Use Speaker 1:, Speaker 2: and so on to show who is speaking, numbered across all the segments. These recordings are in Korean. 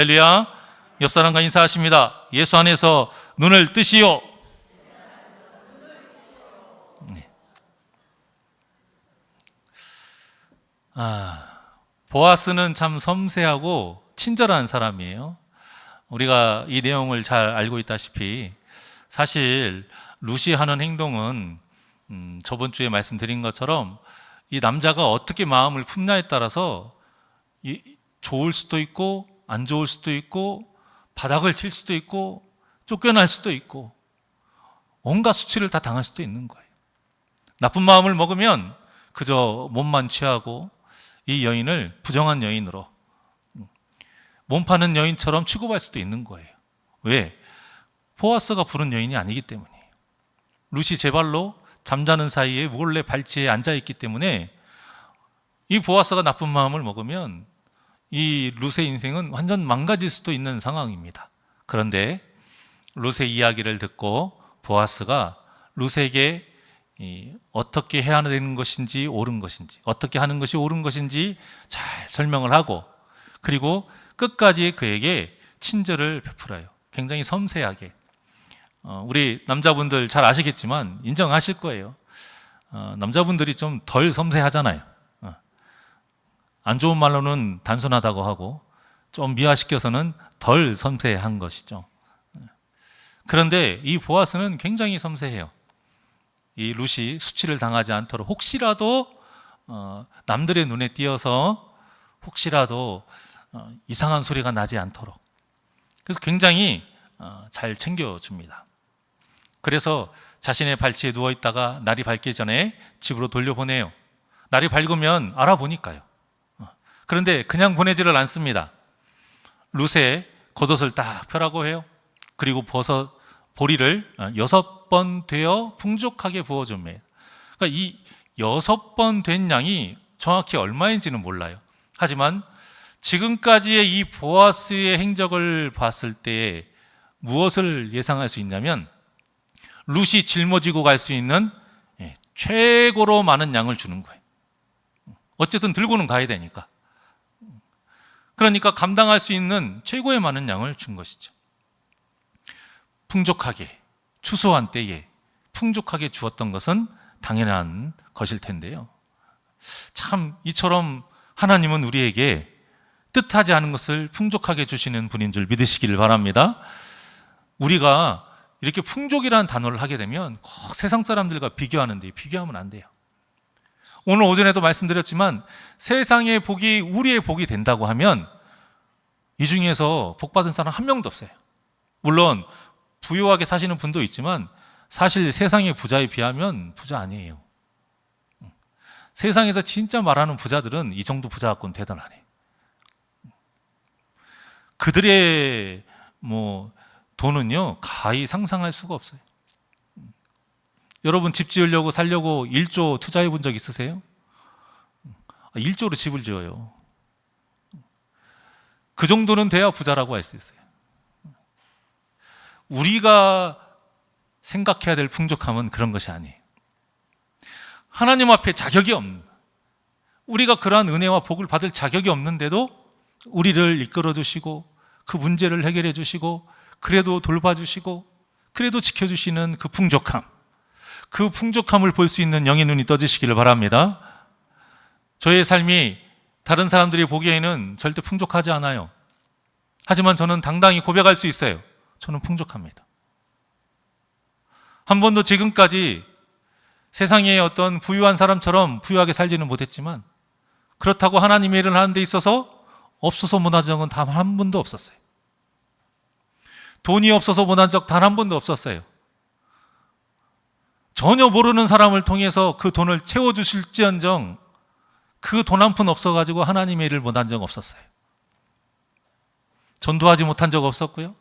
Speaker 1: 할렐루야. 옆 사람과 인사하십니다. 예수 안에서 눈을 뜨시오. 네. 보아스는 참 섬세하고 친절한 사람이에요. 우리가 이 내용을 잘 알고 있다시피 사실 루시 하는 행동은 저번 주에 말씀드린 것처럼 이 남자가 어떻게 마음을 품냐에 따라서 좋을 수도 있고 안 좋을 수도 있고 바닥을 칠 수도 있고 쫓겨날 수도 있고 온갖 수치를 다 당할 수도 있는 거예요. 나쁜 마음을 먹으면 그저 몸만 취하고 이 여인을 부정한 여인으로 몸 파는 여인처럼 취급할 수도 있는 거예요. 왜? 보아스가 부른 여인이 아니기 때문이에요. 룻이 제 발로 잠자는 사이에 몰래 발치에 앉아있기 때문에 이 보아스가 나쁜 마음을 먹으면 이 룻의 인생은 완전 망가질 수도 있는 상황입니다. 그런데 룻의 이야기를 듣고 보아스가 룻에게 어떻게 해야 되는 것인지 옳은 것인지 어떻게 하는 것이 옳은 것인지 잘 설명을 하고 그리고 끝까지 그에게 친절을 베풀어요. 굉장히 섬세하게. 우리 남자분들 잘 아시겠지만 인정하실 거예요. 남자분들이 좀 덜 섬세하잖아요. 안 좋은 말로는 단순하다고 하고 좀 미화시켜서는 덜 섬세한 것이죠. 그런데 이 보아스는 굉장히 섬세해요. 이 룻이 수치를 당하지 않도록 혹시라도 남들의 눈에 띄어서 혹시라도 이상한 소리가 나지 않도록 그래서 굉장히 잘 챙겨줍니다. 그래서 자신의 발치에 누워있다가 날이 밝기 전에 집으로 돌려보내요. 날이 밝으면 알아보니까요. 그런데 그냥 보내지를 않습니다. 룻의 겉옷을 딱 펴라고 해요. 그리고 보리를 6번 되어 풍족하게 부어줍니다. 그러니까 이 6번 된 양이 정확히 얼마인지는 몰라요. 하지만 지금까지의 이 보아스의 행적을 봤을 때 무엇을 예상할 수 있냐면 룻이 짊어지고 갈 수 있는 최고로 많은 양을 주는 거예요. 어쨌든 들고는 가야 되니까. 그러니까 감당할 수 있는 최고의 많은 양을 준 것이죠. 풍족하게, 추수한 때에 풍족하게 주었던 것은 당연한 것일 텐데요. 참 이처럼 하나님은 우리에게 뜻하지 않은 것을 풍족하게 주시는 분인 줄 믿으시기를 바랍니다. 우리가 이렇게 풍족이라는 단어를 하게 되면 세상 사람들과 비교하는데 비교하면 안 돼요. 오늘 오전에도 말씀드렸지만 세상의 복이 우리의 복이 된다고 하면 이 중에서 복 받은 사람 한 명도 없어요. 물론 부유하게 사시는 분도 있지만 사실 세상의 부자에 비하면 부자 아니에요. 세상에서 진짜 말하는 부자들은 이 정도 부자 갖고는 대단하네. 그들의 돈은요 가히 상상할 수가 없어요. 여러분 집 지으려고 살려고 1조 투자해 본 적 있으세요? 1조로 집을 지어요. 그 정도는 돼야 부자라고 할 수 있어요. 우리가 생각해야 될 풍족함은 그런 것이 아니에요. 하나님 앞에 자격이 없는, 우리가 그러한 은혜와 복을 받을 자격이 없는데도 우리를 이끌어 주시고 그 문제를 해결해 주시고 그래도 돌봐주시고 그래도 지켜주시는 그 풍족함, 그 풍족함을 볼 수 있는 영의 눈이 떠지시기를 바랍니다. 저의 삶이 다른 사람들이 보기에는 절대 풍족하지 않아요. 하지만 저는 당당히 고백할 수 있어요. 저는 풍족합니다. 한 번도 지금까지 세상의 어떤 부유한 사람처럼 부유하게 살지는 못했지만 그렇다고 하나님의 일을 하는 데 있어서 없어서 못한 적은 단 한 번도 없었어요. 돈이 없어서 못한 적 단 한 번도 없었어요. 전혀 모르는 사람을 통해서 그 돈을 채워주실지언정 그 돈 한 푼 없어가지고 하나님의 일을 못한 적 없었어요. 전도하지 못한 적 없었고요.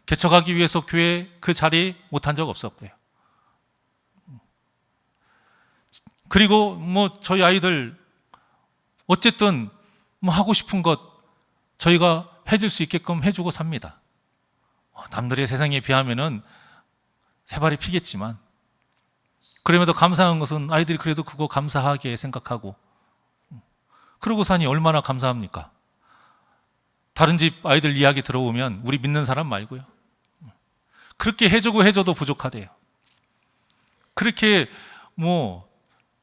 Speaker 1: 개척하기 위해서 교회 그 자리 못한 적 없었고요. 그리고 저희 아이들 어쨌든 하고 싶은 것 저희가 해줄 수 있게끔 해주고 삽니다. 남들의 세상에 비하면은 새발이 피겠지만 그럼에도 감사한 것은 아이들이 그래도 그거 감사하게 생각하고 그러고 사니 얼마나 감사합니까? 다른 집 아이들 이야기 들어오면 우리 믿는 사람 말고요. 그렇게 해주고 해줘도 부족하대요. 그렇게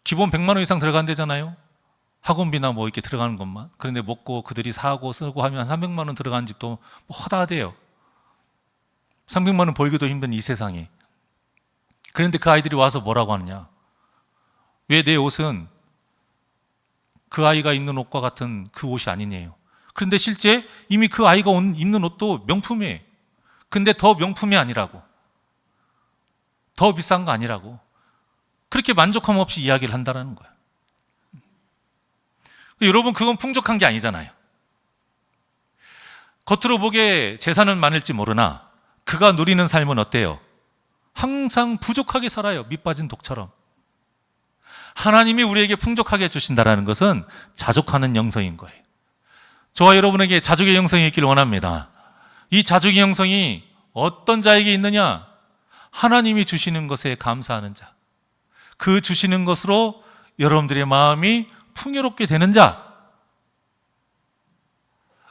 Speaker 1: 기본 100만 원 이상 들어간대잖아요. 학원비나 이렇게 들어가는 것만. 그런데 먹고 그들이 사고 쓰고 하면 300만 원 들어간 집도 허다하대요. 300만 원 벌기도 힘든 이 세상에. 그런데 그 아이들이 와서 뭐라고 하느냐? 왜 내 옷은 그 아이가 입는 옷과 같은 그 옷이 아니네요. 그런데 실제 이미 그 아이가 입는 옷도 명품이에요. 근데 더 명품이 아니라고, 더 비싼 거 아니라고, 그렇게 만족함 없이 이야기를 한다는 거예요. 여러분, 그건 풍족한 게 아니잖아요. 겉으로 보기에 재산은 많을지 모르나 그가 누리는 삶은 어때요? 항상 부족하게 살아요. 밑 빠진 독처럼. 하나님이 우리에게 풍족하게 해주신다는 것은 자족하는 영성인 거예요. 저와 여러분에게 자족의 영성이 있기를 원합니다. 이 자족의 영성이 어떤 자에게 있느냐? 하나님이 주시는 것에 감사하는 자, 그 주시는 것으로 여러분들의 마음이 풍요롭게 되는 자,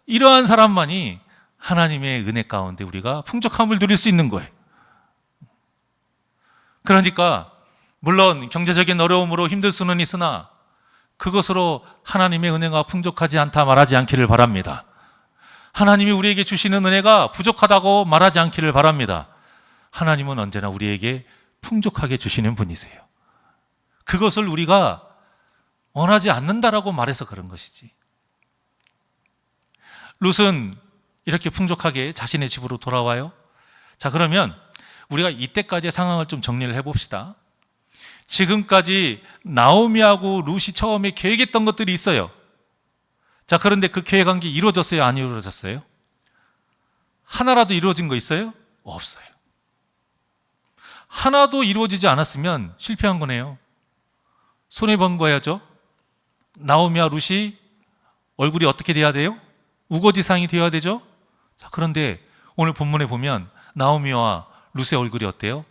Speaker 1: 이러한 사람만이 하나님의 은혜 가운데 우리가 풍족함을 누릴 수 있는 거예요. 그러니까 물론 경제적인 어려움으로 힘들 수는 있으나 그것으로 하나님의 은혜가 풍족하지 않다 말하지 않기를 바랍니다. 하나님이 우리에게 주시는 은혜가 부족하다고 말하지 않기를 바랍니다. 하나님은 언제나 우리에게 풍족하게 주시는 분이세요. 그것을 우리가 원하지 않는다라고 말해서 그런 것이지. 룻은 이렇게 풍족하게 자신의 집으로 돌아와요. 자, 그러면 우리가 이때까지의 상황을 좀 정리를 해봅시다. 지금까지 나오미하고 룻이 처음에 계획했던 것들이 있어요. 자, 그런데 그 계획한 게 이루어졌어요? 안 이루어졌어요? 하나라도 이루어진 거 있어요? 없어요. 하나도 이루어지지 않았으면 실패한 거네요. 손해본 거야죠. 나오미와 룻이 얼굴이 어떻게 돼야 돼요? 우거지상이 되어야 되죠. 자, 그런데 오늘 본문에 보면 나오미와 룻의 얼굴이 어때요?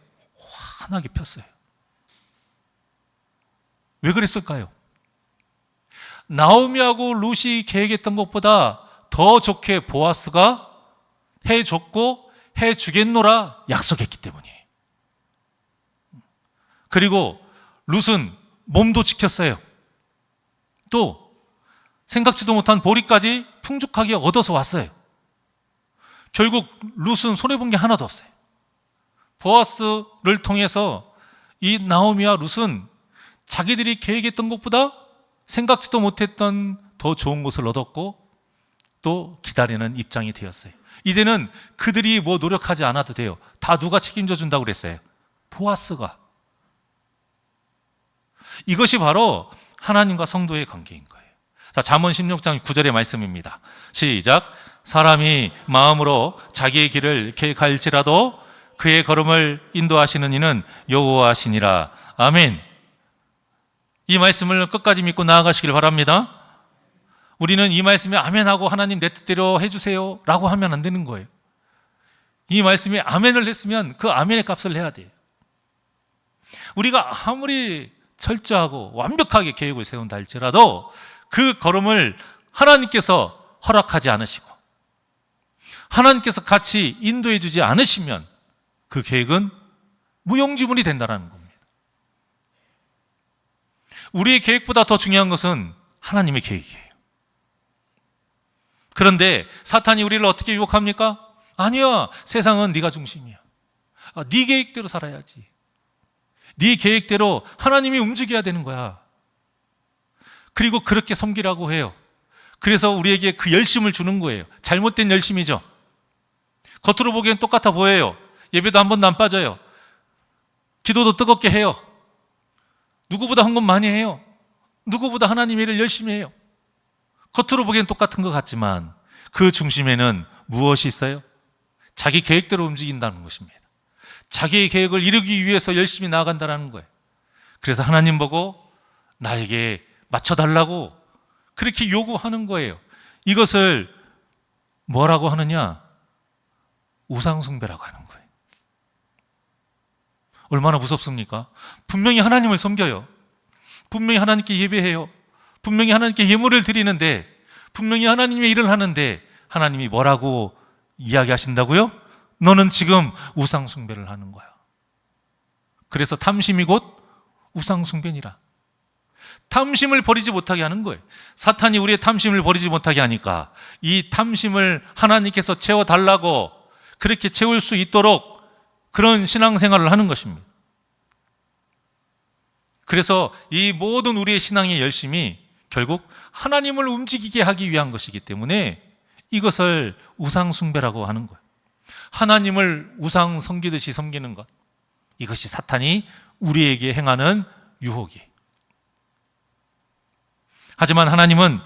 Speaker 1: 환하게 폈어요. 왜 그랬을까요? 나오미하고 룻이 계획했던 것보다 더 좋게 보아스가 해줬고 해주겠노라 약속했기 때문이에요. 그리고 룻은 몸도 지켰어요. 또 생각지도 못한 보리까지 풍족하게 얻어서 왔어요. 결국 룻은 손해본 게 하나도 없어요. 보아스를 통해서 이 나오미와 룻은 자기들이 계획했던 것보다 생각지도 못했던 더 좋은 것을 얻었고 또 기다리는 입장이 되었어요. 이제는 그들이 노력하지 않아도 돼요. 다 누가 책임져 준다고 그랬어요? 보아스가. 이것이 바로 하나님과 성도의 관계인 거예요. 자, 잠언 16장 9절의 말씀입니다. 시작. 사람이 마음으로 자기의 길을 계획할지라도 그의 걸음을 인도하시는 이는 여호와시니라. 아멘. 이 말씀을 끝까지 믿고 나아가시길 바랍니다. 우리는 이 말씀에 아멘하고 하나님 내 뜻대로 해주세요 라고 하면 안 되는 거예요. 이 말씀에 아멘을 했으면 그 아멘의 값을 해야 돼요. 우리가 아무리 철저하고 완벽하게 계획을 세운다 할지라도 그 걸음을 하나님께서 허락하지 않으시고 하나님께서 같이 인도해 주지 않으시면 그 계획은 무용지물이 된다는 겁니다. 우리의 계획보다 더 중요한 것은 하나님의 계획이에요. 그런데 사탄이 우리를 어떻게 유혹합니까? 아니야, 세상은 네가 중심이야. 네 계획대로 살아야지. 네 계획대로 하나님이 움직여야 되는 거야. 그리고 그렇게 섬기라고 해요. 그래서 우리에게 그 열심을 주는 거예요. 잘못된 열심이죠. 겉으로 보기엔 똑같아 보여요. 예배도 한 번도 안 빠져요. 기도도 뜨겁게 해요. 누구보다 헌금 많이 해요. 누구보다 하나님 일을 열심히 해요. 겉으로 보기엔 똑같은 것 같지만 그 중심에는 무엇이 있어요? 자기 계획대로 움직인다는 것입니다. 자기의 계획을 이루기 위해서 열심히 나아간다는 거예요. 그래서 하나님 보고 나에게 맞춰달라고 그렇게 요구하는 거예요. 이것을 뭐라고 하느냐? 우상숭배라고 하는 거예요. 얼마나 무섭습니까? 분명히 하나님을 섬겨요. 분명히 하나님께 예배해요. 분명히 하나님께 예물을 드리는데, 분명히 하나님의 일을 하는데 하나님이 뭐라고 이야기하신다고요? 너는 지금 우상 숭배를 하는 거야. 그래서 탐심이 곧 우상 숭배니라. 탐심을 버리지 못하게 하는 거예요. 사탄이 우리의 탐심을 버리지 못하게 하니까 이 탐심을 하나님께서 채워달라고, 그렇게 채울 수 있도록 그런 신앙생활을 하는 것입니다. 그래서 이 모든 우리의 신앙의 열심이 결국 하나님을 움직이게 하기 위한 것이기 때문에 이것을 우상 숭배라고 하는 거예요. 하나님을 우상 섬기듯이 섬기는 것, 이것이 사탄이 우리에게 행하는 유혹이에요. 하지만 하나님은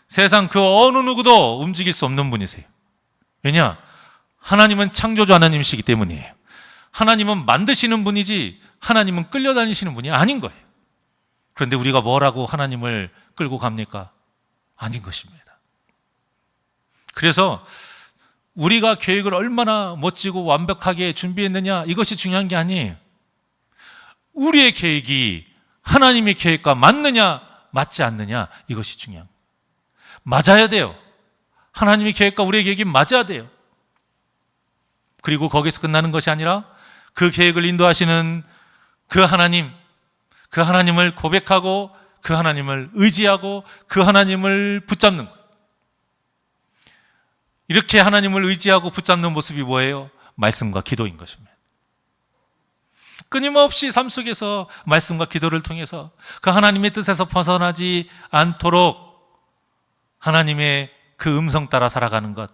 Speaker 1: 세상 그 어느 누구도 움직일 수 없는 분이세요. 왜냐? 하나님은 창조주 하나님이시기 때문이에요. 하나님은 만드시는 분이지 하나님은 끌려다니시는 분이 아닌 거예요. 그런데 우리가 뭐라고 하나님을 끌고 갑니까? 아닌 것입니다. 그래서 우리가 계획을 얼마나 멋지고 완벽하게 준비했느냐, 이것이 중요한 게 아니에요. 우리의 계획이 하나님의 계획과 맞느냐 맞지 않느냐, 이것이 중요한 거예요. 맞아야 돼요. 하나님의 계획과 우리의 계획이 맞아야 돼요. 그리고 거기서 끝나는 것이 아니라 그 계획을 인도하시는 그 하나님을 고백하고 그 하나님을 의지하고 그 하나님을 붙잡는 거예요. 이렇게 하나님을 의지하고 붙잡는 모습이 뭐예요? 말씀과 기도인 것입니다. 끊임없이 삶 속에서 말씀과 기도를 통해서 그 하나님의 뜻에서 벗어나지 않도록 하나님의 그 음성 따라 살아가는 것.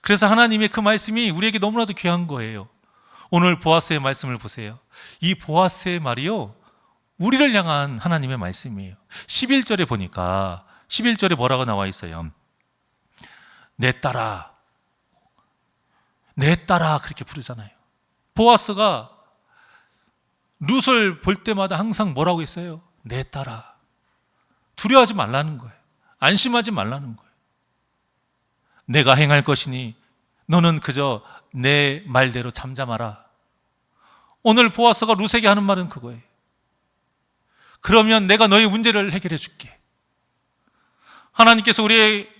Speaker 1: 그래서 하나님의 그 말씀이 우리에게 너무나도 귀한 거예요. 오늘 보아스의 말씀을 보세요. 이 보아스의 말이요, 우리를 향한 하나님의 말씀이에요. 11절에 보니까 11절에 뭐라고 나와 있어요? 내 딸아, 내 딸아, 그렇게 부르잖아요. 보아스가 룻을 볼 때마다 항상 뭐라고 했어요? 내 딸아. 두려워하지 말라는 거예요. 안심하지 말라는 거예요. 내가 행할 것이니 너는 그저 내 말대로 잠잠하라. 오늘 보아스가 룻에게 하는 말은 그거예요. 그러면 내가 너의 문제를 해결해 줄게. 하나님께서 우리의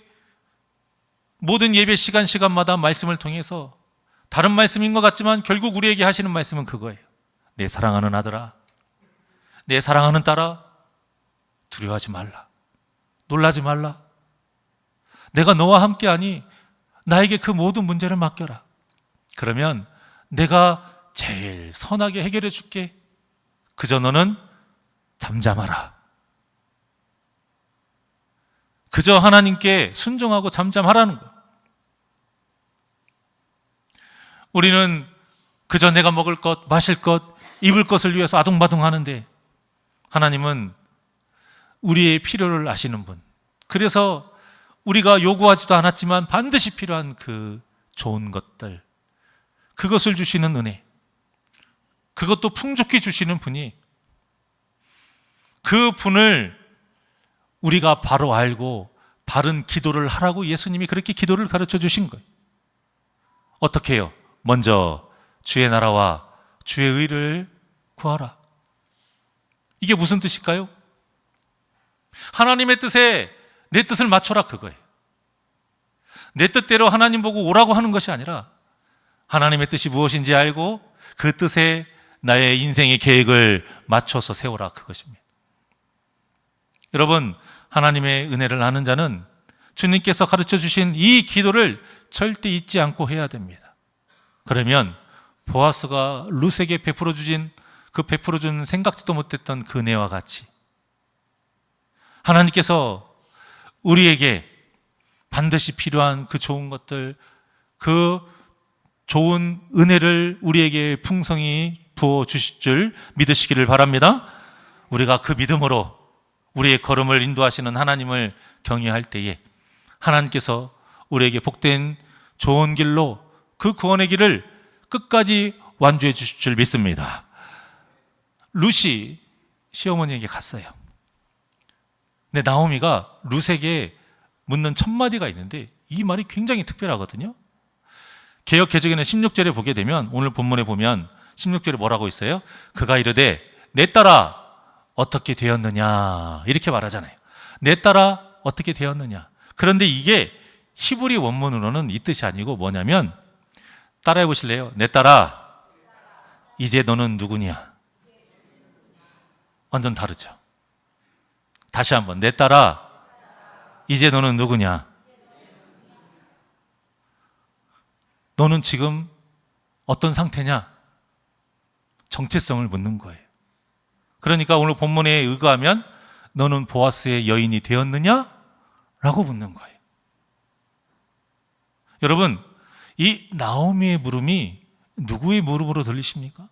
Speaker 1: 모든 예배 시간마다 말씀을 통해서 다른 말씀인 것 같지만 결국 우리에게 하시는 말씀은 그거예요. 내 사랑하는 아들아, 내 사랑하는 딸아, 두려워하지 말라. 놀라지 말라. 내가 너와 함께하니 나에게 그 모든 문제를 맡겨라. 그러면 내가 제일 선하게 해결해 줄게. 그저 너는 잠잠하라. 그저 하나님께 순종하고 잠잠하라는 거예요. 우리는 그저 내가 먹을 것, 마실 것, 입을 것을 위해서 아둥바둥 하는데 하나님은 우리의 필요를 아시는 분. 그래서 우리가 요구하지도 않았지만 반드시 필요한 그 좋은 것들, 그것을 주시는 은혜, 그것도 풍족히 주시는 분이, 그 분을 우리가 바로 알고 바른 기도를 하라고 예수님이 그렇게 기도를 가르쳐 주신 거예요. 어떻게 해요? 먼저 주의 나라와 주의 의를 구하라. 이게 무슨 뜻일까요? 하나님의 뜻에 내 뜻을 맞춰라, 그거예요. 내 뜻대로 하나님 보고 오라고 하는 것이 아니라 하나님의 뜻이 무엇인지 알고 그 뜻에 나의 인생의 계획을 맞춰서 세워라, 그것입니다. 여러분, 하나님의 은혜를 아는 자는 주님께서 가르쳐 주신 이 기도를 절대 잊지 않고 해야 됩니다. 그러면 보아스가 룻에게 베풀어 준 생각지도 못했던 그 은혜와 같이 하나님께서 우리에게 반드시 필요한 그 좋은 것들, 그 좋은 은혜를 우리에게 풍성히 부어 주실 줄 믿으시기를 바랍니다. 우리가 그 믿음으로 우리의 걸음을 인도하시는 하나님을 경외할 때에 하나님께서 우리에게 복된 좋은 길로 그 구원의 길을 끝까지 완주해 주실 줄 믿습니다. 룻이 시어머니에게 갔어요. 근데 나오미가 룻에게 묻는 첫 마디가 있는데 이 말이 굉장히 특별하거든요. 개역 개정에는 16절에 보게 되면, 오늘 본문에 보면 16절에 뭐라고 있어요? 그가 이르되 내 딸아 어떻게 되었느냐, 이렇게 말하잖아요. 내 딸아 어떻게 되었느냐. 그런데 이게 히브리 원문으로는 이 뜻이 아니고 뭐냐면, 따라해 보실래요? 내 딸아, 이제 너는 누구냐? 완전 다르죠. 다시 한번, 내 딸아, 이제 너는 누구냐? 너는 지금 어떤 상태냐? 정체성을 묻는 거예요. 그러니까 오늘 본문에 의거하면 너는 보아스의 여인이 되었느냐? 라고 묻는 거예요. 여러분, 이 나오미의 물음이 누구의 물음으로 들리십니까?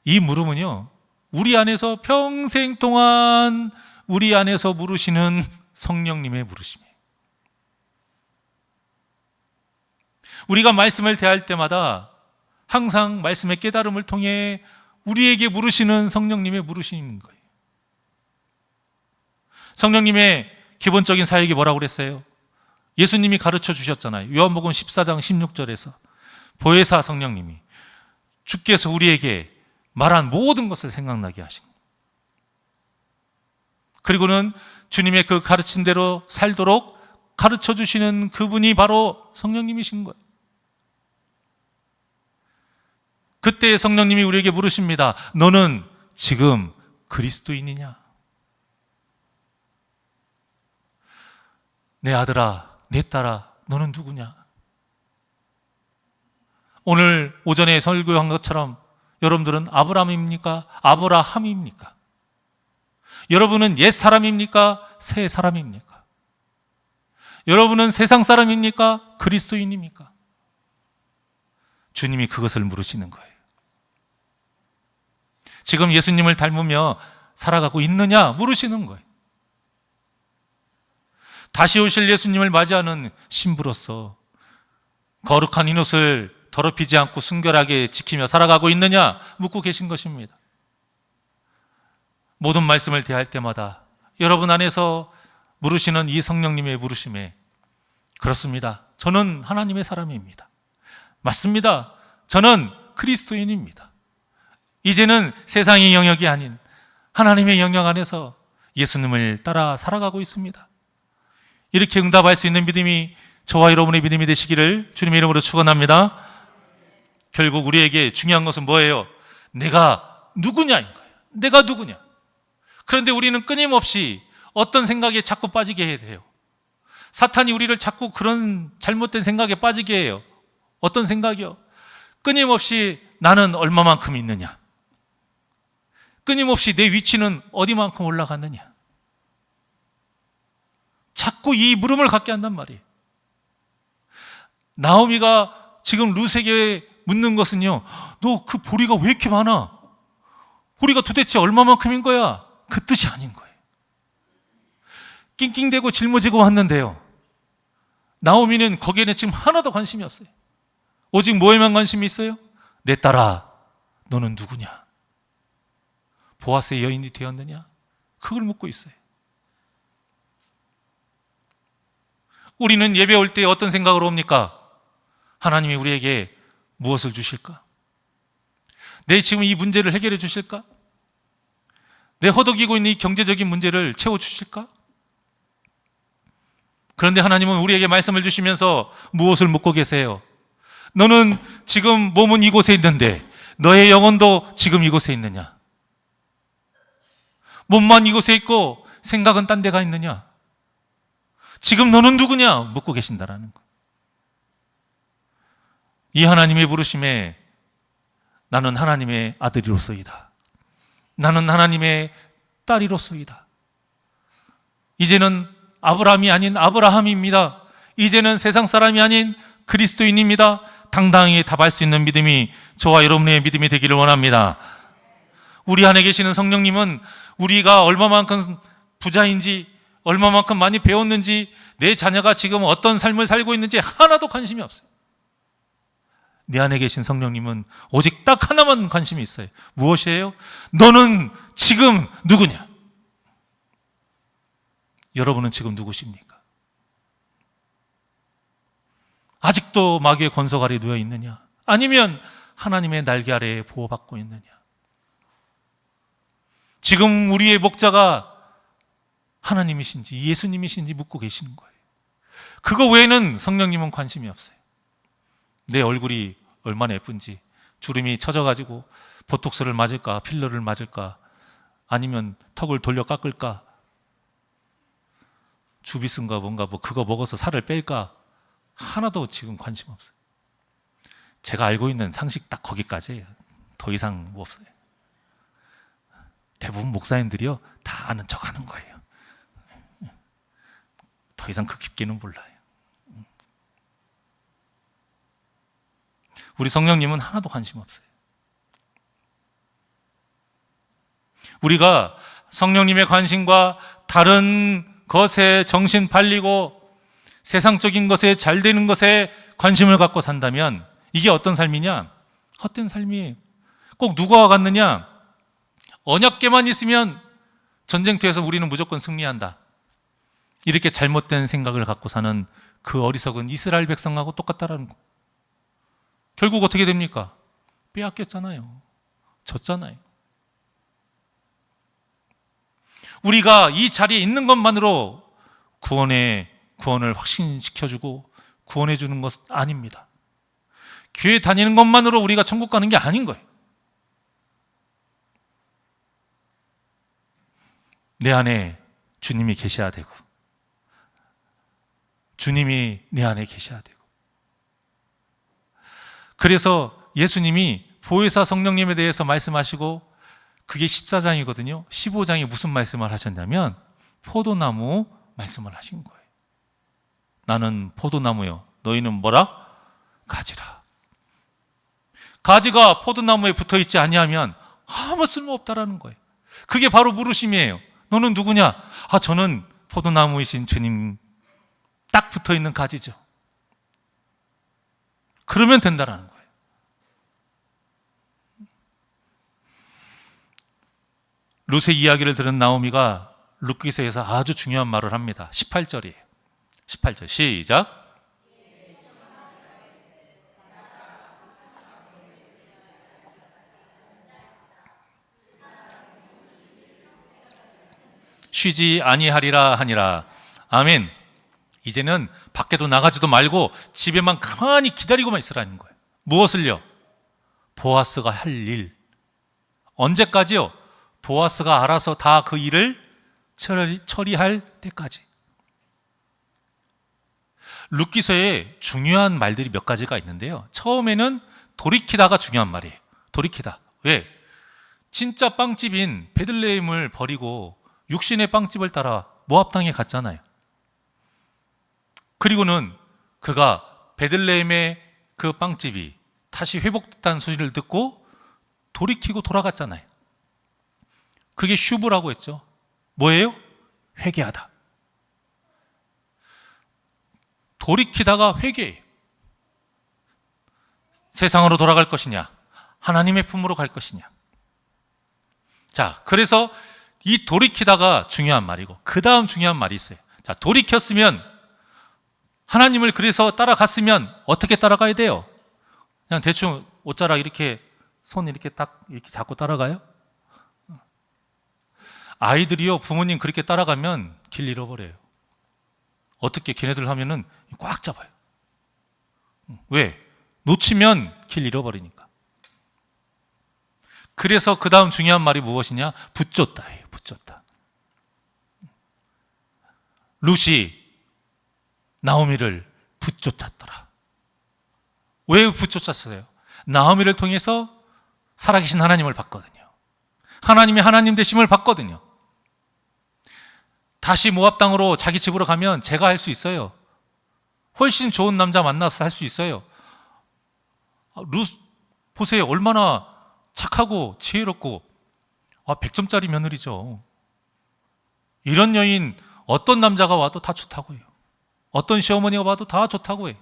Speaker 1: 이 물음은요, 우리 안에서 평생 동안 우리 안에서 물으시는 성령님의 물으심이에요. 우리가 말씀을 대할 때마다 항상 말씀의 깨달음을 통해 우리에게 물으시는 성령님의 물으심인 거예요. 성령님의 기본적인 사역이 뭐라고 그랬어요? 예수님이 가르쳐 주셨잖아요. 요한복음 14장 16절에서 보혜사 성령님이 주께서 우리에게 말한 모든 것을 생각나게 하신 거예요. 그리고는 주님의 그 가르친 대로 살도록 가르쳐 주시는 그분이 바로 성령님이신 거예요. 그때 성령님이 우리에게 물으십니다. 너는 지금 그리스도인이냐? 내 아들아, 내 딸아, 너는 누구냐? 오늘 오전에 설교한 것처럼 여러분들은 아브라함입니까? 아브라함입니까? 여러분은 옛 사람입니까? 새 사람입니까? 여러분은 세상 사람입니까? 그리스도인입니까? 주님이 그것을 물으시는 거예요. 지금 예수님을 닮으며 살아가고 있느냐? 물으시는 거예요. 다시 오실 예수님을 맞이하는 신부로서 거룩한 흰옷을 더럽히지 않고 순결하게 지키며 살아가고 있느냐? 묻고 계신 것입니다. 모든 말씀을 대할 때마다 여러분 안에서 물으시는 이 성령님의 물으심에, 그렇습니다, 저는 하나님의 사람입니다. 맞습니다, 저는 그리스도인입니다. 이제는 세상의 영역이 아닌 하나님의 영역 안에서 예수님을 따라 살아가고 있습니다. 이렇게 응답할 수 있는 믿음이 저와 여러분의 믿음이 되시기를 주님의 이름으로 축원합니다. 결국 우리에게 중요한 것은 뭐예요? 내가 누구냐인 거예요. 내가 누구냐. 그런데 우리는 끊임없이 어떤 생각에 자꾸 빠지게 해야 돼요. 사탄이 우리를 자꾸 그런 잘못된 생각에 빠지게 해요. 어떤 생각이요? 끊임없이 나는 얼마만큼 있느냐, 끊임없이 내 위치는 어디만큼 올라갔느냐, 자꾸 이 물음을 갖게 한단 말이에요. 나오미가 지금 룻에게 묻는 것은요, 너 그 보리가 왜 이렇게 많아? 보리가 도대체 얼마만큼인 거야? 그 뜻이 아닌 거예요. 낑낑대고 짊어지고 왔는데요, 나오미는 거기에는 지금 하나도 관심이 없어요. 오직 뭐에만 관심이 있어요? 내 딸아, 너는 누구냐? 보아스의 여인이 되었느냐? 그걸 묻고 있어요. 우리는 예배 올 때 어떤 생각으로 옵니까? 하나님이 우리에게 무엇을 주실까? 내 지금 이 문제를 해결해 주실까? 내 허덕이고 있는 이 경제적인 문제를 채워주실까? 그런데 하나님은 우리에게 말씀을 주시면서 무엇을 묻고 계세요? 너는 지금 몸은 이곳에 있는데 너의 영혼도 지금 이곳에 있느냐? 몸만 이곳에 있고 생각은 딴 데가 있느냐? 지금 너는 누구냐? 묻고 계신다라는 거. 이 하나님의 부르심에 나는 하나님의 아들이로소이다, 나는 하나님의 딸이로소이다. 이제는 아브라함이 아닌 아브라함입니다. 이제는 세상 사람이 아닌 그리스도인입니다. 당당히 답할 수 있는 믿음이 저와 여러분의 믿음이 되기를 원합니다. 우리 안에 계시는 성령님은 우리가 얼마만큼 부자인지, 얼마만큼 많이 배웠는지, 내 자녀가 지금 어떤 삶을 살고 있는지 하나도 관심이 없어요. 내 안에 계신 성령님은 오직 딱 하나만 관심이 있어요. 무엇이에요? 너는 지금 누구냐? 여러분은 지금 누구십니까? 아직도 마귀의 권속 아래 누워 있느냐? 아니면 하나님의 날개 아래에 보호받고 있느냐? 지금 우리의 목자가 하나님이신지 예수님이신지 묻고 계시는 거예요. 그거 외에는 성령님은 관심이 없어요. 내 얼굴이 얼마나 예쁜지, 주름이 처져가지고 보톡스를 맞을까, 필러를 맞을까, 아니면 턱을 돌려 깎을까, 주비슨가 뭔가 뭐 그거 먹어서 살을 뺄까, 하나도 지금 관심 없어요. 제가 알고 있는 상식 딱 거기까지예요. 더 이상 뭐 없어요. 대부분 목사님들이요 다 아는 척 하는 거예요. 더 이상 그 깊게는 몰라요. 우리 성령님은 하나도 관심 없어요. 우리가 성령님의 관심과 다른 것에 정신 팔리고 세상적인 것에 잘 되는 것에 관심을 갖고 산다면 이게 어떤 삶이냐? 헛된 삶이에요. 꼭 누구와 같느냐? 언약궤만 있으면 전쟁터에서 우리는 무조건 승리한다. 이렇게 잘못된 생각을 갖고 사는 그 어리석은 이스라엘 백성하고 똑같다라는 거. 결국 어떻게 됩니까? 빼앗겼잖아요. 졌잖아요. 우리가 이 자리에 있는 것만으로 구원을 확신시켜주고 구원해주는 것 아닙니다. 교회 다니는 것만으로 우리가 천국 가는 게 아닌 거예요. 내 안에 주님이 계셔야 되고, 주님이 내 안에 계셔야 되고. 그래서 예수님이 보혜사 성령님에 대해서 말씀하시고, 그게 14장이거든요. 15장에 무슨 말씀을 하셨냐면 포도나무 말씀을 하신 거예요. 나는 포도나무요, 너희는 뭐라? 가지라. 가지가 포도나무에 붙어있지 아니하면 아무 쓸모없다라는 거예요. 그게 바로 물으심이에요. 너는 누구냐? 저는 포도나무이신 주님 딱 붙어있는 가지죠. 그러면 된다라는 거예요. 룻의 이야기를 들은 나오미가 룻기서에서 아주 중요한 말을 합니다. 18절이에요. 18절 시작. 쉬지 아니하리라 하니라. 아멘. 이제는 밖에도 나가지도 말고 집에만 가만히 기다리고만 있으라는 거예요. 무엇을요? 보아스가 할 일. 언제까지요? 보아스가 알아서 다 그 일을 처리할 때까지. 룻기서에 중요한 말들이 몇 가지가 있는데요. 처음에는 돌이키다가 중요한 말이에요. 돌이키다. 왜? 진짜 빵집인 베들레헴을 버리고 육신의 빵집을 따라 모압 땅에 갔잖아요. 그리고는 그가 베들레헴의 그 빵집이 다시 회복됐다는 소식을 듣고 돌이키고 돌아갔잖아요. 그게 슈브라고 했죠. 뭐예요? 회개하다. 돌이키다가 회개예요. 세상으로 돌아갈 것이냐, 하나님의 품으로 갈 것이냐. 자, 그래서 이 돌이키다가 중요한 말이고, 그 다음 중요한 말이 있어요. 자, 돌이켰으면, 하나님을 그래서 따라갔으면 어떻게 따라가야 돼요? 그냥 대충 옷자락 이렇게 손 이렇게 딱 이렇게 잡고 따라가요? 아이들이요, 부모님 그렇게 따라가면 길 잃어버려요. 어떻게 걔네들 하면은 꽉 잡아요. 왜? 놓치면 길 잃어버리니까. 그래서 그 다음 중요한 말이 무엇이냐? 붙잡다예요. 붙잡다. 룻이 나오미를 붙잡았더라. 왜 붙잡았어요? 나오미를 통해서 살아계신 하나님을 봤거든요. 하나님이 하나님 되심을 봤거든요. 다시 모압 땅으로 자기 집으로 가면 제가 할 수 있어요. 훨씬 좋은 남자 만나서 할 수 있어요. 룻 보세요. 얼마나 착하고 지혜롭고 100점짜리 며느리죠. 이런 여인 어떤 남자가 와도 다 좋다고 해요. 어떤 시어머니가 와도 다 좋다고 해요.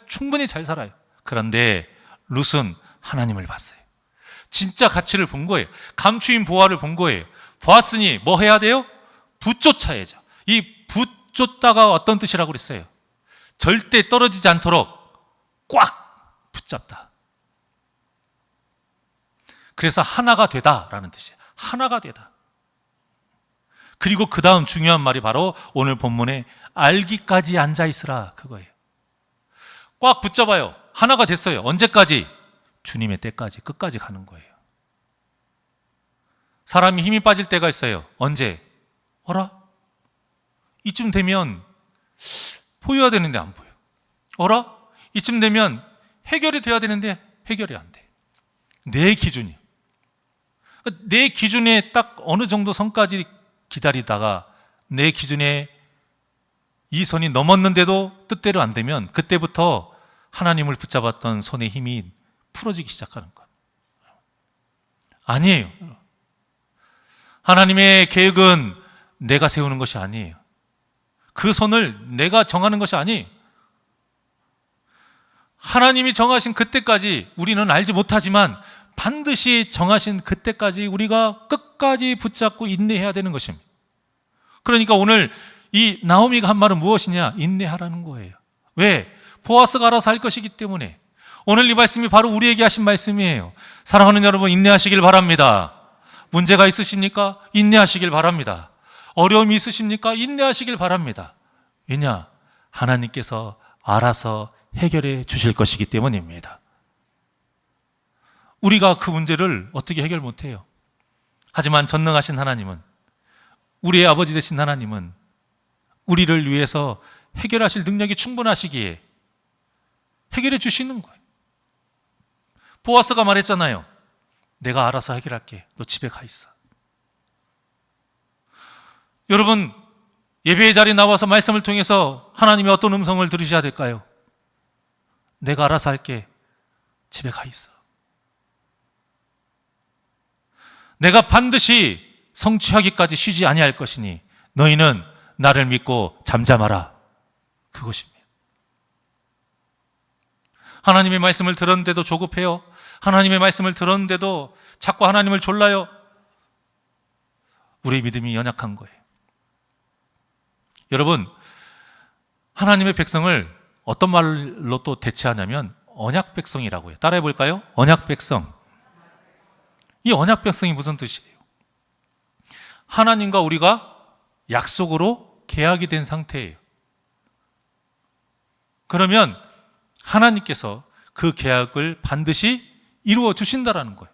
Speaker 1: 충분히 잘 살아요. 그런데 룻은 하나님을 봤어요. 진짜 가치를 본 거예요. 감추인 보아를 본 거예요. 보았으니 뭐 해야 돼요? 붙쫓아야죠. 이 붙쫓다가 어떤 뜻이라고 그랬어요? 절대 떨어지지 않도록 꽉 붙잡다. 그래서 하나가 되다라는 뜻이에요. 하나가 되다. 그리고 그 다음 중요한 말이 바로 오늘 본문에 알기까지 앉아있으라, 그거예요. 꽉 붙잡아요. 하나가 됐어요. 언제까지? 주님의 때까지, 끝까지 가는 거예요. 사람이 힘이 빠질 때가 있어요. 언제? 어라? 이쯤 되면 보여야 되는데 안 보여. 어라? 이쯤 되면 해결이 돼야 되는데 해결이 안 돼. 내 기준이. 내 기준에 딱 어느 정도 선까지 기다리다가 내 기준에 이 선이 넘었는데도 뜻대로 안 되면 그때부터 하나님을 붙잡았던 손의 힘이 풀어지기 시작하는 거예요. 아니에요. 하나님의 계획은 내가 세우는 것이 아니에요. 그 선을 내가 정하는 것이 아니에요. 하나님이 정하신 그때까지 우리는 알지 못하지만 반드시 정하신 그때까지 우리가 끝까지 붙잡고 인내해야 되는 것입니다. 그러니까 오늘 이 나오미가 한 말은 무엇이냐? 인내하라는 거예요. 왜? 보아스가 알아서 할 것이기 때문에. 오늘 이 말씀이 바로 우리에게 하신 말씀이에요. 사랑하는 여러분, 인내하시길 바랍니다. 문제가 있으십니까? 인내하시길 바랍니다. 어려움이 있으십니까? 인내하시길 바랍니다. 왜냐? 하나님께서 알아서 해결해 주실 것이기 때문입니다. 우리가 그 문제를 어떻게 해결 못해요. 하지만 전능하신 하나님은, 우리의 아버지 되신 하나님은 우리를 위해서 해결하실 능력이 충분하시기에 해결해 주시는 거예요. 보아스가 말했잖아요. 내가 알아서 해결할게. 너 집에 가 있어. 여러분, 예배의 자리에 나와서 말씀을 통해서 하나님의 어떤 음성을 들으셔야 될까요? 내가 알아서 할게. 집에 가 있어. 내가 반드시 성취하기까지 쉬지 아니할 것이니 너희는 나를 믿고 잠잠하라. 그것입니다. 하나님의 말씀을 들었는데도 조급해요. 하나님의 말씀을 들었는데도 자꾸 하나님을 졸라요. 우리의 믿음이 연약한 거예요. 여러분, 하나님의 백성을 어떤 말로 또 대체하냐면 언약 백성이라고 해요. 따라해 볼까요? 언약 백성. 이 언약 백성이 무슨 뜻이에요? 하나님과 우리가 약속으로 계약이 된 상태예요. 그러면 하나님께서 그 계약을 반드시 이루어 주신다라는 거예요.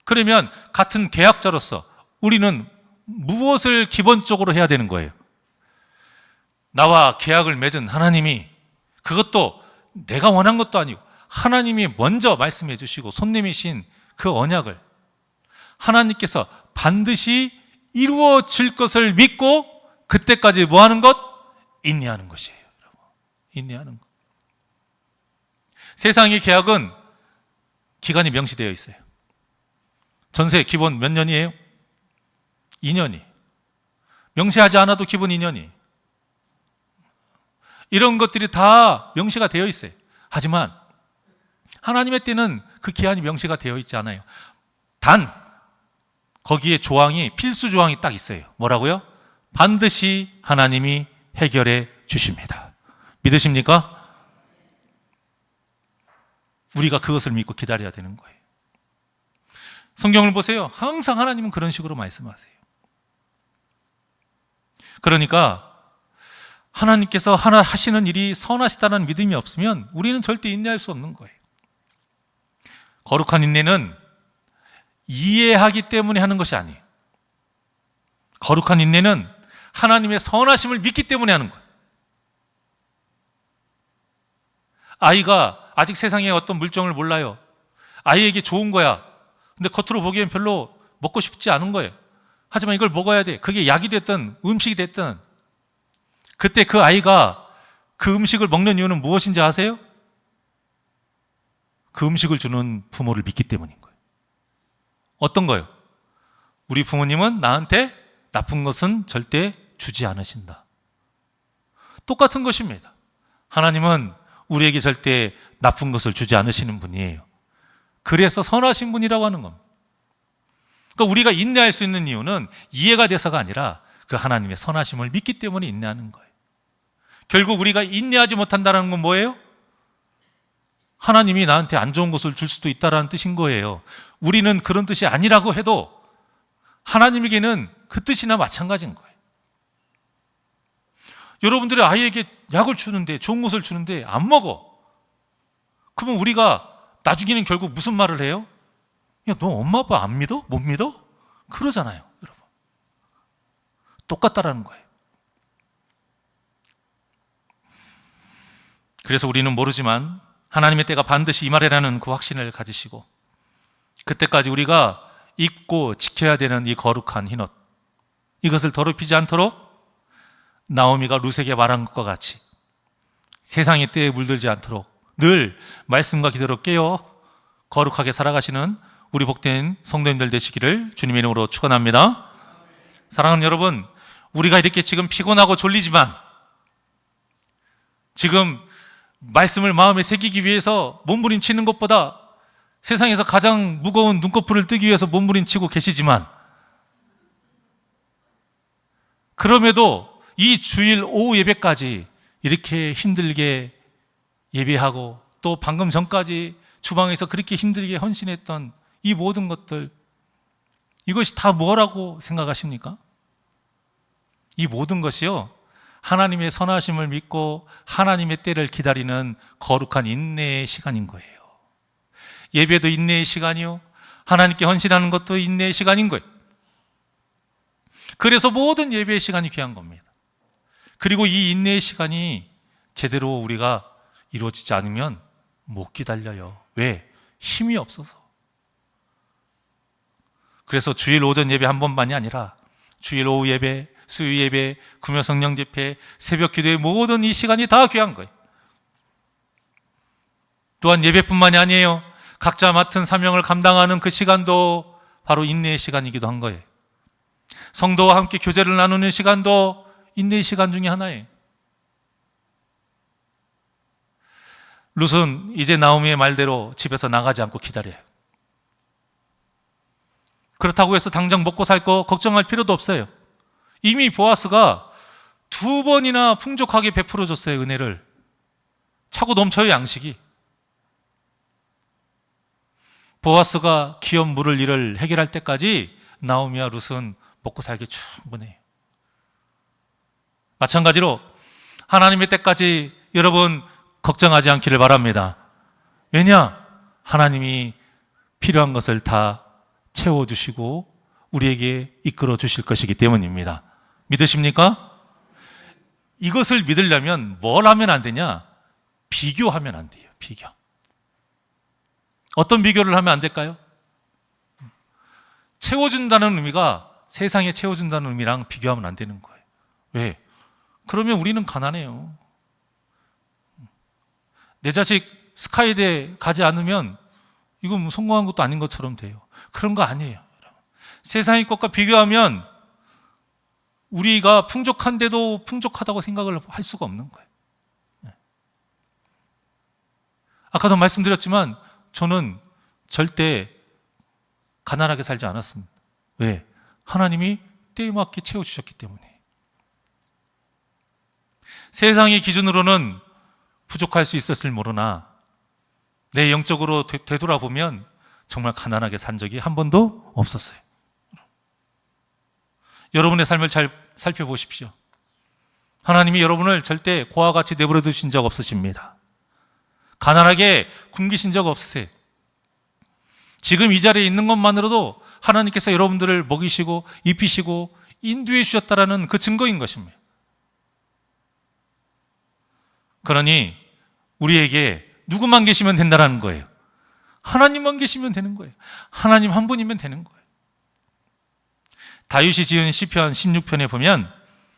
Speaker 1: 그러면 같은 계약자로서 우리는 무엇을 기본적으로 해야 되는 거예요? 나와 계약을 맺은 하나님이, 그것도 내가 원한 것도 아니고 하나님이 먼저 말씀해 주시고 손 내미신 그 언약을 하나님께서 반드시 이루어질 것을 믿고 그때까지 뭐 하는 것? 인내하는 것이에요. 여러분. 인내하는 것. 세상의 계약은 기간이 명시되어 있어요. 전세 기본 몇 년이에요? 2년이. 명시하지 않아도 기본 2년이. 이런 것들이 다 명시가 되어 있어요. 하지만 하나님의 때는 그 기한이 명시가 되어 있지 않아요. 단 거기에 조항이, 필수 조항이 딱 있어요. 뭐라고요? 반드시 하나님이 해결해 주십니다. 믿으십니까? 우리가 그것을 믿고 기다려야 되는 거예요. 성경을 보세요. 항상 하나님은 그런 식으로 말씀하세요. 그러니까 하나님께서 하나 하시는 일이 선하시다는 믿음이 없으면 우리는 절대 인내할 수 없는 거예요. 거룩한 인내는 이해하기 때문에 하는 것이 아니에요. 거룩한 인내는 하나님의 선하심을 믿기 때문에 하는 거예요. 아이가 아직 세상의 어떤 물정을 몰라요. 아이에게 좋은 거야. 근데 겉으로 보기엔 별로 먹고 싶지 않은 거예요. 하지만 이걸 먹어야 돼. 그게 약이 됐든 음식이 됐든. 그때 그 아이가 그 음식을 먹는 이유는 무엇인지 아세요? 그 음식을 주는 부모를 믿기 때문인 거예요. 어떤 거요? 우리 부모님은 나한테 나쁜 것은 절대 주지 않으신다. 똑같은 것입니다. 하나님은 우리에게 절대 나쁜 것을 주지 않으시는 분이에요. 그래서 선하신 분이라고 하는 겁니다. 그러니까 우리가 인내할 수 있는 이유는 이해가 돼서가 아니라 그 하나님의 선하심을 믿기 때문에 인내하는 거예요. 결국 우리가 인내하지 못한다는 건 뭐예요? 하나님이 나한테 안 좋은 것을 줄 수도 있다는 뜻인 거예요. 우리는 그런 뜻이 아니라고 해도 하나님에게는 그 뜻이나 마찬가지인 거예요. 여러분들의 아이에게 약을 주는데, 좋은 것을 주는데 안 먹어. 그러면 우리가 나중에는 결국 무슨 말을 해요? 야, 너 엄마 아빠 안 믿어? 못 믿어? 그러잖아요, 여러분. 똑같다라는 거예요. 그래서 우리는 모르지만 하나님의 때가 반드시 이 말이라는 그 확신을 가지시고, 그때까지 우리가 입고 지켜야 되는 이 거룩한 흰옷, 이것을 더럽히지 않도록 나오미가 룻에게 말한 것과 같이 세상의 때에 물들지 않도록 늘 말씀과 기도로 깨어 거룩하게 살아가시는 우리 복된 성도님들 되시기를 주님의 이름으로 축원합니다. 사랑하는 여러분, 우리가 이렇게 지금 피곤하고 졸리지만 지금 말씀을 마음에 새기기 위해서 몸부림치는 것보다 세상에서 가장 무거운 눈꺼풀을 뜨기 위해서 몸부림치고 계시지만, 그럼에도 이 주일 오후 예배까지 이렇게 힘들게 예배하고 또 방금 전까지 주방에서 그렇게 힘들게 헌신했던 이 모든 것들, 이것이 다 뭐라고 생각하십니까? 이 모든 것이요, 하나님의 선하심을 믿고 하나님의 때를 기다리는 거룩한 인내의 시간인 거예요. 예배도 인내의 시간이요, 하나님께 헌신하는 것도 인내의 시간인 거예요. 그래서 모든 예배의 시간이 귀한 겁니다. 그리고 이 인내의 시간이 제대로 우리가 이루어지지 않으면 못 기다려요. 왜? 힘이 없어서. 그래서 주일 오전 예배 한 번만이 아니라 주일 오후 예배, 수요 예배, 금요 성령 집회, 새벽 기도의 모든 이 시간이 다 귀한 거예요. 또한 예배뿐만이 아니에요. 각자 맡은 사명을 감당하는 그 시간도 바로 인내의 시간이기도 한 거예요. 성도와 함께 교제를 나누는 시간도 인내의 시간 중에 하나예요. 룻은 이제 나오미의 말대로 집에서 나가지 않고 기다려요. 그렇다고 해서 당장 먹고 살 거 걱정할 필요도 없어요. 이미 보아스가 2번이나 풍족하게 베풀어 줬어요, 은혜를. 차고 넘쳐요, 양식이. 보아스가 기업 물을 일을 해결할 때까지 나오미와 룻은 먹고 살기 충분해요. 마찬가지로 하나님의 때까지 여러분 걱정하지 않기를 바랍니다. 왜냐? 하나님이 필요한 것을 다 채워주시고 우리에게 이끌어 주실 것이기 때문입니다. 믿으십니까? 이것을 믿으려면 뭘 하면 안 되냐? 비교하면 안 돼요. 비교. 어떤 비교를 하면 안 될까요? 채워준다는 의미가 세상에 채워준다는 의미랑 비교하면 안 되는 거예요. 왜? 그러면 우리는 가난해요. 내 자식 스카이대 가지 않으면 이건 뭐 성공한 것도 아닌 것처럼 돼요. 그런 거 아니에요. 세상의 것과 비교하면 우리가 풍족한데도 풍족하다고 생각을 할 수가 없는 거예요. 아까도 말씀드렸지만 저는 절대 가난하게 살지 않았습니다. 왜? 하나님이 때에 맞게 채워주셨기 때문에. 세상의 기준으로는 부족할 수 있었을 모르나 내 영적으로 되돌아보면 정말 가난하게 산 적이 한 번도 없었어요. 여러분의 삶을 잘 살펴보십시오. 하나님이 여러분을 절대 고와 같이 내버려 두신 적 없으십니다. 가난하게 굶기신 적 없으세요. 지금 이 자리에 있는 것만으로도 하나님께서 여러분들을 먹이시고 입히시고 인도해 주셨다라는 그 증거인 것입니다. 그러니 우리에게 누구만 계시면 된다는 거예요. 하나님만 계시면 되는 거예요. 하나님 한 분이면 되는 거예요. 다윗이 지은 시편 16편에 보면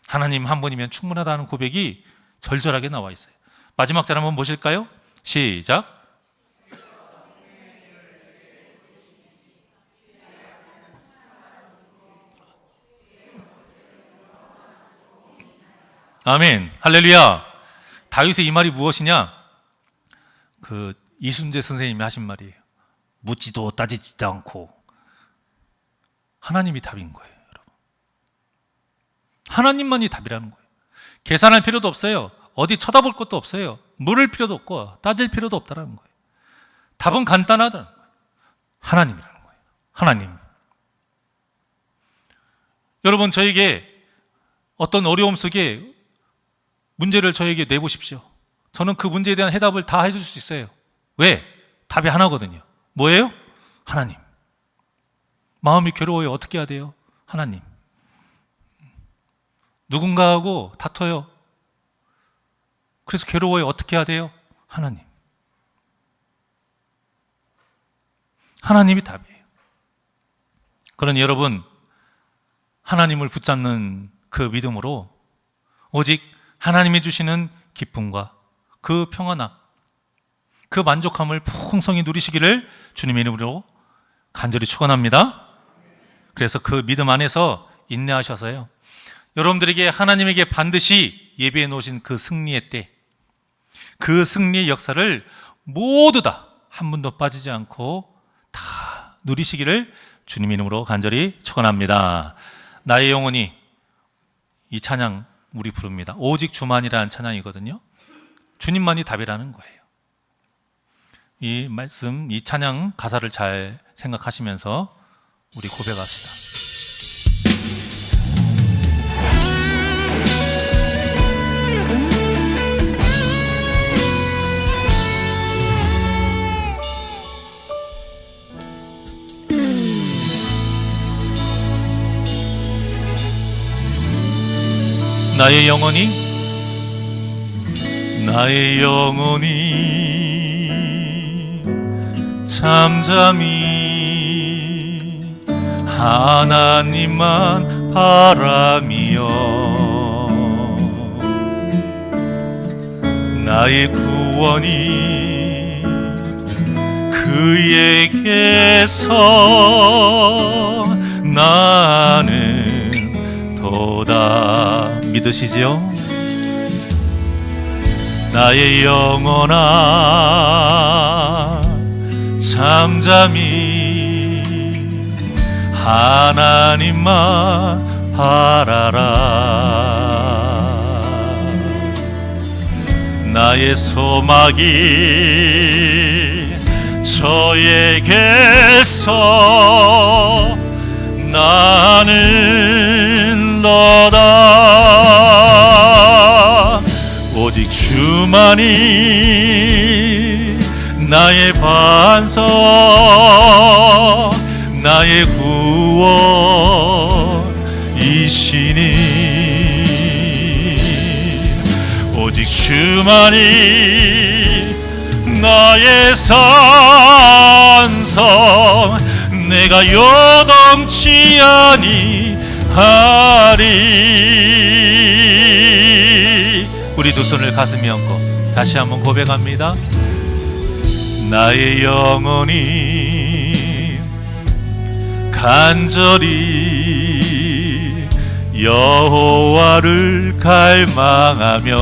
Speaker 1: 하나님 한 분이면 충분하다는 고백이 절절하게 나와 있어요. 마지막 절 한번 보실까요? 시작. 아멘. 할렐루야. 다윗의 이 말이 무엇이냐? 그 이순재 선생님이 하신 말이에요. 묻지도 따지지도 않고 하나님이 답인 거예요, 여러분. 하나님만이 답이라는 거예요. 계산할 필요도 없어요. 어디 쳐다볼 것도 없어요. 물을 필요도 없고 따질 필요도 없다는 거예요. 답은 간단하다는 거예요. 하나님이라는 거예요. 하나님. 여러분, 저에게 어떤 어려움 속에 문제를 저에게 내보십시오. 저는 그 문제에 대한 해답을 다 해줄 수 있어요. 왜? 답이 하나거든요. 뭐예요? 하나님. 마음이 괴로워요. 어떻게 해야 돼요? 하나님. 누군가하고 다퉈요. 그래서 괴로워요. 어떻게 해야 돼요? 하나님. 하나님이 답이에요. 그러니 여러분, 하나님을 붙잡는 그 믿음으로 오직 하나님이 주시는 기쁨과 그 평안함, 그 만족함을 풍성히 누리시기를 주님의 이름으로 간절히 축원합니다. 그래서 그 믿음 안에서 인내하셔서요, 여러분들에게 하나님에게 반드시 예비해 놓으신 그 승리의 때, 그 승리의 역사를 모두 다 한 분도 빠지지 않고 다 누리시기를 주님의 이름으로 간절히 축원합니다. 나의 영혼이, 이 찬양 우리 부릅니다. 오직 주만이라는 찬양이거든요. 주님만이 답이라는 거예요. 이 말씀, 이 찬양 가사를 잘 생각하시면서 우리 고백합시다. 나의 영혼이 잠잠히 하나님만 바라며 나의 구원이 그에게서 나는 도다. 믿으시지요? 나의 영혼아 잠잠히 하나님만 바라라. 나의 소망이 저에게서 나는 너다. 오직 주만이 나의 반석, 나의 구원이시니 오직 주만이 나의 산성, 내가 요동치 아니하리. 우리 두 손을 가슴에 얹고 다시 한번 고백합니다. 나의 영혼이 간절히 여호와를 갈망하며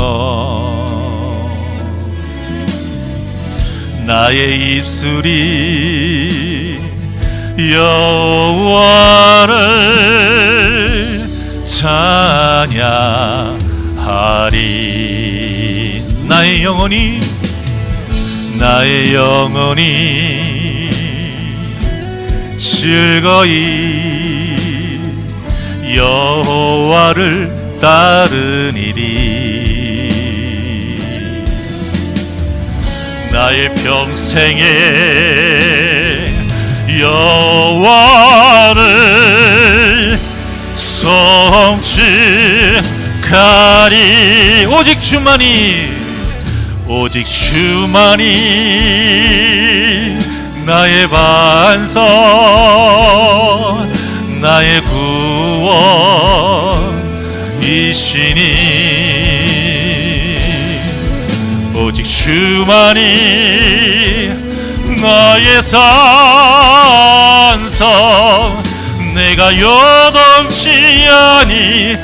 Speaker 1: 나의 입술이 여호와를 찬양하리. 나의 영혼이 즐거이 여호와를 따르니리. 나의 평생에 여호와를 성취하리. 오직 주만이 나의 반석, 나의 구원이시니 오직 주만이 나의 산성, 내가 요동치 아니하리.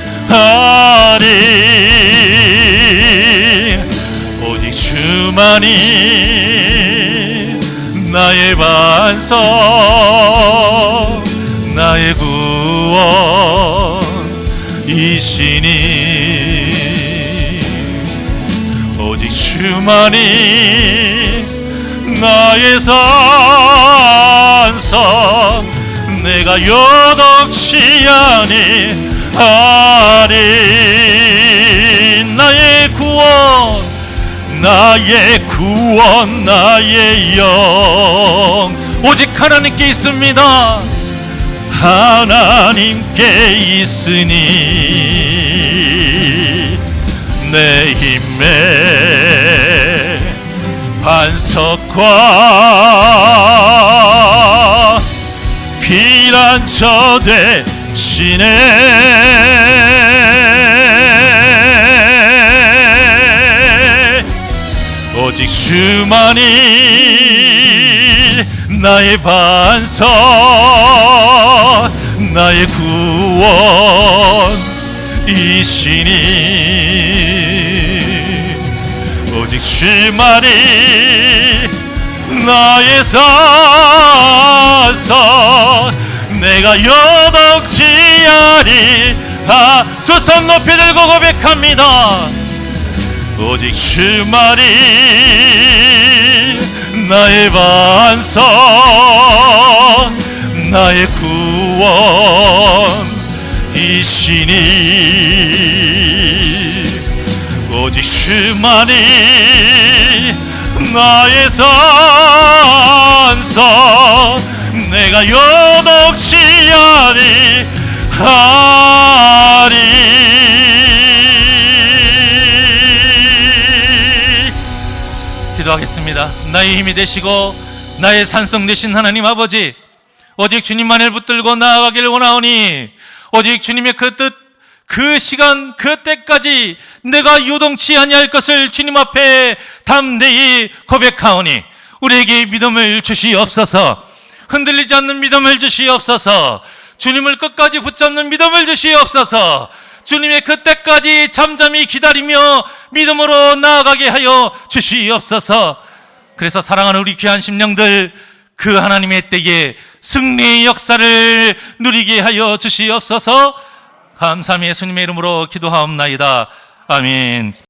Speaker 1: 오직 주만이 나의 반석, 나의 구원이시니 오직 주만이 나의 산성, 내가 여덕치 아니하리. 나의 구원, 나의 구원, 나의 영 오직 하나님께 있습니다. 하나님께 있으니 내 힘의 반석과 피난처 되시네. 오직 주만이 나의 반석, 나의 구원이시니 오직 주만이 나의 산석, 내가 여덕지 아니하. 두 손 높이 들고 고백합니다. 오직 주만이 나의 반석, 나의 구원이시니 오직 주만이 나의 산석, 내가 여덕지 아니하리. 기도하겠습니다. 나의 힘이 되시고 나의 산성 되신 하나님 아버지, 오직 주님만을 붙들고 나아가기를 원하오니 오직 주님의 그 뜻, 그 시간, 그 때까지 내가 요동치 아니할 것을 주님 앞에 담대히 고백하오니 우리에게 믿음을 주시옵소서. 흔들리지 않는 믿음을 주시옵소서. 주님을 끝까지 붙잡는 믿음을 주시옵소서. 주님의 그 때까지 잠잠히 기다리며 믿음으로 나아가게 하여 주시옵소서. 그래서 사랑하는 우리 귀한 심령들, 그 하나님의 때에 승리의 역사를 누리게 하여 주시옵소서. 감사함이 예수님의 이름으로 기도하옵나이다. 아멘.